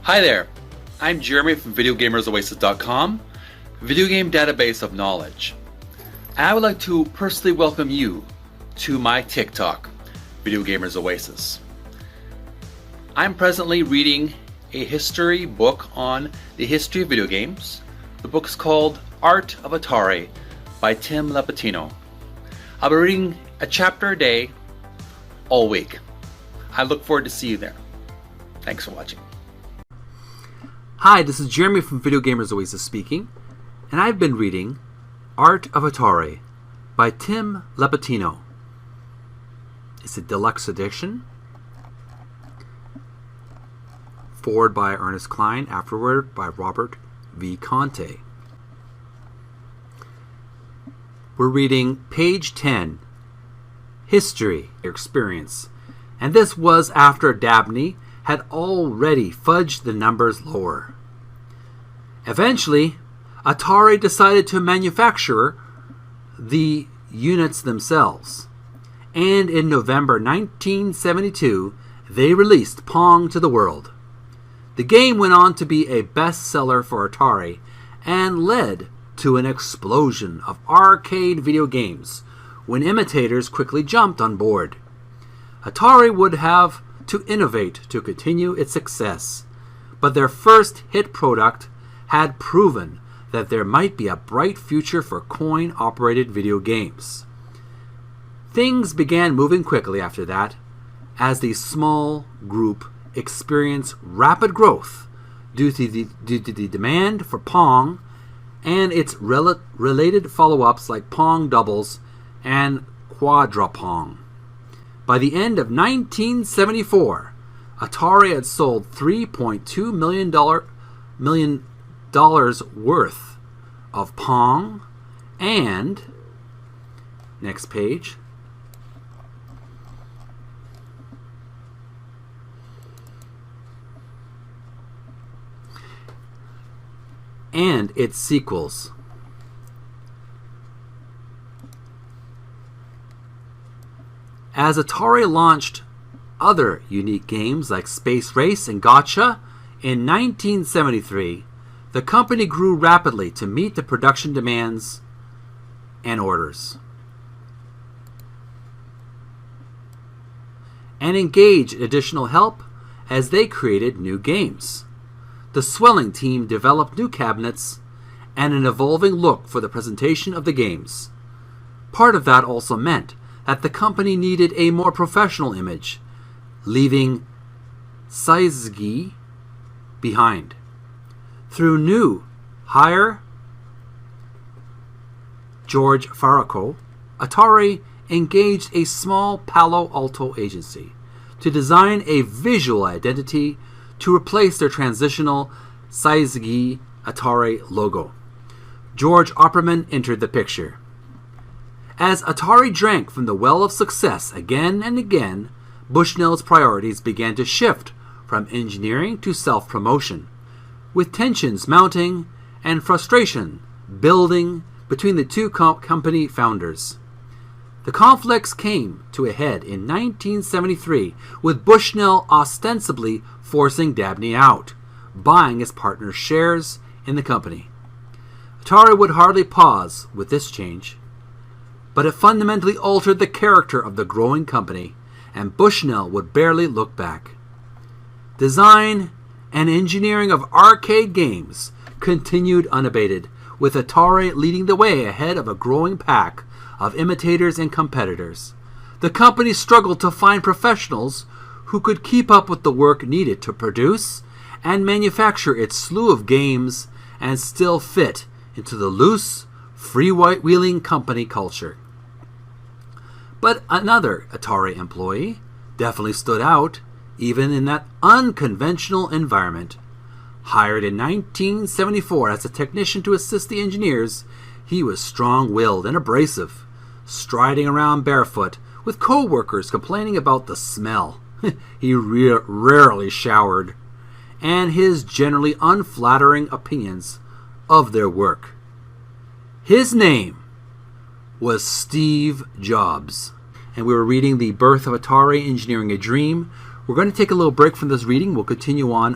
Hi there, I'm Jeremy from VideoGamersOasis.com, video game database of knowledge. I would like to personally welcome you to my TikTok, Video Gamers Oasis. I'm presently reading a history book on the history of video games. The book is called Art of Atari by Tim Lapetino. I'll be reading a chapter a day all week. I look forward to see you there. Thanks for watching. Hi, this is Jeremy from Video Gamers Oasis speaking, and I've been reading Art of Atari by Tim Lapetino. It's a deluxe edition. Forward by Ernest Cline, afterward by Robert V. Conte. We're reading page 10, History, Experience, and this was after Dabney had already fudged the numbers lower. Eventually, Atari decided to manufacture the units themselves, and in November 1972, they released Pong to the world. The game went on to be a bestseller for Atari and led to an explosion of arcade video games when imitators quickly jumped on board. Atari would have to innovate to continue its success, but their first hit product had proven that there might be a bright future for coin-operated video games. Things began moving quickly after that, as the small group experienced rapid growth due to the demand for Pong and its related follow-ups like Pong Doubles and Quadra Pong. By the end of 1974, Atari had sold $3.2 million worth of Pong and, next page, and its sequels. As Atari launched other unique games like Space Race and Gotcha in 1973, the company grew rapidly to meet the production demands and orders, and engage additional help as they created new games. The swelling team developed new cabinets and an evolving look for the presentation of the games. Part of that also meant that the company needed a more professional image, leaving Saizgi behind. Through new hire George Faraco, Atari engaged a small Palo Alto agency to design a visual identity to replace their transitional Saizgi Atari logo. George Opperman entered the picture. As Atari drank from the well of success again and again, Bushnell's priorities began to shift from engineering to self-promotion, with tensions mounting and frustration building between the two company founders. The conflicts came to a head in 1973, with Bushnell ostensibly forcing Dabney out, buying his partner's shares in the company. Atari would hardly pause with this change, but it fundamentally altered the character of the growing company, and Bushnell would barely look back. Design and engineering of arcade games continued unabated, with Atari leading the way ahead of a growing pack of imitators and competitors. The company struggled to find professionals who could keep up with the work needed to produce and manufacture its slew of games and still fit into the loose, freewheeling company culture. But another Atari employee definitely stood out, even in that unconventional environment. Hired in 1974 as a technician to assist the engineers, he was strong-willed and abrasive, striding around barefoot, with co-workers complaining about the smell. He rarely showered, and his generally unflattering opinions of their work. His name was Steve Jobs. And we were reading The Birth of Atari, Engineering a Dream. We're going to take a little break from this reading. We'll continue on